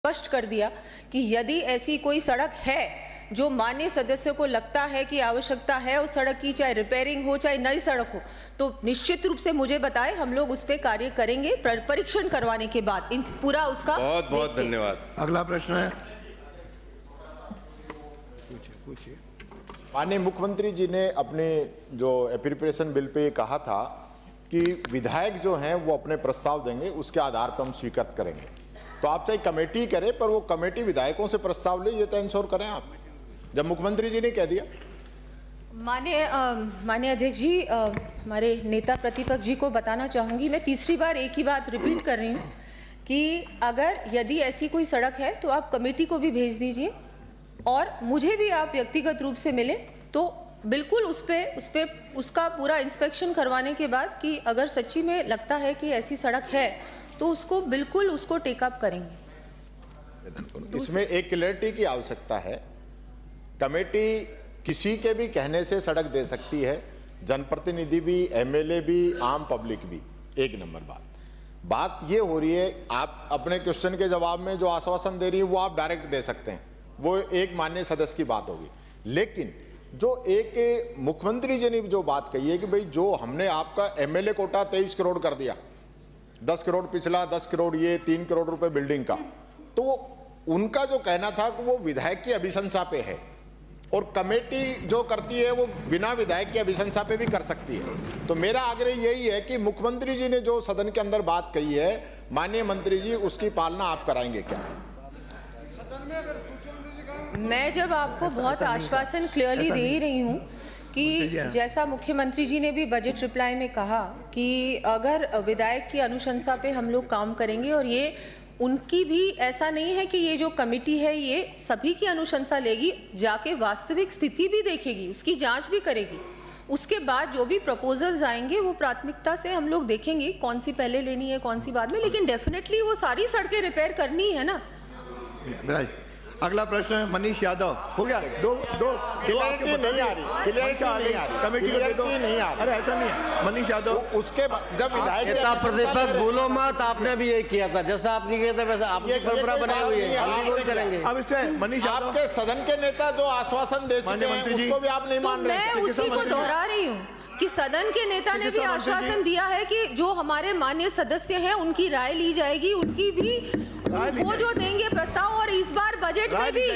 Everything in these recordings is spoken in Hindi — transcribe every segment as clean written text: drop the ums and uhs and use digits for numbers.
स्पष्ट कर दिया कि यदि ऐसी कोई सड़क है जो माननीय सदस्य को लगता है कि आवश्यकता है उस सड़क की, चाहे रिपेयरिंग हो चाहे नई सड़क हो, तो निश्चित रूप से मुझे बताएं, हम लोग उस पर कार्य करेंगे परीक्षण करवाने के बाद पूरा उसका। बहुत बहुत धन्यवाद। अगला प्रश्न है, पूछिए। माननीय मुख्यमंत्री जी ने अपने जो एप्रोप्रिएशन बिल पे कहा था कि विधायक जो हैं वो अपने प्रस्ताव देंगे, उसके आधार पर हम स्वीकृत करेंगे। तो आप चाहे कमेटी करें, पर वो कमेटी विधायकों से प्रस्ताव ले, ये तो इंश्योर करें आप, जब मुख्यमंत्री जी ने कह दिया। माननीय अध्यक्ष जी, हमारे नेता प्रतिपक्ष जी को बताना चाहूंगी, मैं तीसरी बार एक ही बात रिपीट कर रही हूँ कि अगर यदि ऐसी कोई सड़क है तो आप कमेटी को भी भेज दीजिए और मुझे भी आप व्यक्तिगत रूप से मिले, तो बिल्कुल उस पे उसका पूरा इंस्पेक्शन करवाने के बाद कि अगर सच्ची में लगता है कि ऐसी सड़क है तो उसको बिल्कुल उसको टेकअप करेंगे। इसमें एक क्लैरिटी की आवश्यकता है। कमेटी किसी के भी कहने से सड़क दे सकती है, जनप्रतिनिधि भी, एमएलए भी, आम पब्लिक भी। एक नंबर बात ये हो रही है, आप अपने क्वेश्चन के जवाब में जो आश्वासन दे रही है वो आप डायरेक्ट दे सकते हैं, वो एक माननीय सदस्य की बात होगी। लेकिन जो एक मुख्यमंत्री जी ने जो बात कही है कि भाई जो हमने आपका एमएलए कोटा 23 करोड़ कर दिया, 10 करोड़ पिछला, 10 करोड़ ये, 3 करोड़ रुपए बिल्डिंग का, तो वो उनका जो कहना था कि वो विधायक की अभिशंसा पे है और कमेटी जो करती है वो बिना विधायक की अभिशंसा पे भी कर सकती है। तो मेरा आग्रह यही है कि मुख्यमंत्री जी ने जो सदन के अंदर बात कही है, माननीय मंत्री जी, उसकी पालना आप कराएंगे क्या? मैं जब आपको बहुत आश्वासन क्लियरली दे ही रही हूँ कि जैसा मुख्यमंत्री जी ने भी बजट रिप्लाई में कहा कि अगर विधायक की अनुशंसा पे हम लोग काम करेंगे, और ये उनकी भी ऐसा नहीं है कि ये जो कमेटी है ये सभी की अनुशंसा लेगी, जाके वास्तविक स्थिति भी देखेगी, उसकी जांच भी करेगी। उसके बाद जो भी प्रपोजल्स आएंगे वो प्राथमिकता से हम लोग देखेंगे कौन सी पहले लेनी है कौन सी बाद में, लेकिन डेफिनेटली वो सारी सड़कें रिपेयर करनी है ना। अगला प्रश्न है मनीष यादव। हो गया, दो क्लियरिटी नहीं आ रही, कमेटी को दे दो। अरे ऐसा नहीं है मनीष यादव, उसके जब विधायक प्रतिपक्ष बोलो मत, आपने भी यही किया था, जैसा आपने किया था वैसा आपकी परंपरा बनाई हुई है, हम भी करेंगे। अब इससे मनीष यादव, आपके सदन के नेता जो आश्वासन दे चुके हैं उसको भी आप नहीं मान रहे। मैं उसी को दोहरा रही हूँ कि सदन के नेता ने भी आश्वासन दिया है कि जो हमारे माननीय सदस्य हैं उनकी राय ली जाएगी, उनकी भी वो जो देंगे प्रस्ताव। और इस बार बजट में भी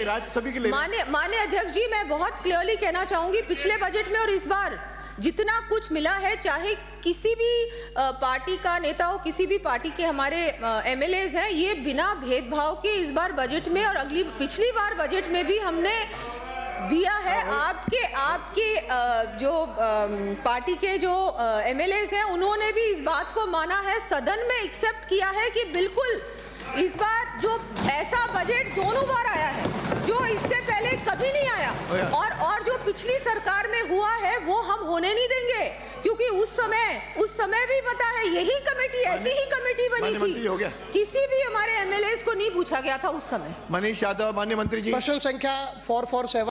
माननीय अध्यक्ष जी, मैं बहुत क्लियरली कहना चाहूंगी, पिछले बजट में और इस बार जितना कुछ मिला है, चाहे किसी भी पार्टी का नेता हो, किसी भी पार्टी के हमारे एमएलएज हैं, ये बिना भेदभाव के इस बार बजट में और पिछली बार बजट में भी हमने दिया है। आपके जो पार्टी के जो एमएलएज हैं उन्होंने भी इस बात को माना है, सदन में एक्सेप्ट किया है कि बिल्कुल इस बार जो ऐसा बजट दोनों बार आया है जो इससे पहले कभी नहीं आया, और जो पिछली सरकार में हुआ है वो हम होने नहीं देंगे, क्योंकि उस समय भी पता है यही कमेटी, ऐसी ही कमेटी बनी थी, किसी भी हमारे एमएलएज को नहीं पूछा गया था उस समय। मनीष यादव, माननीय मंत्री जी। प्रश्न संख्या 447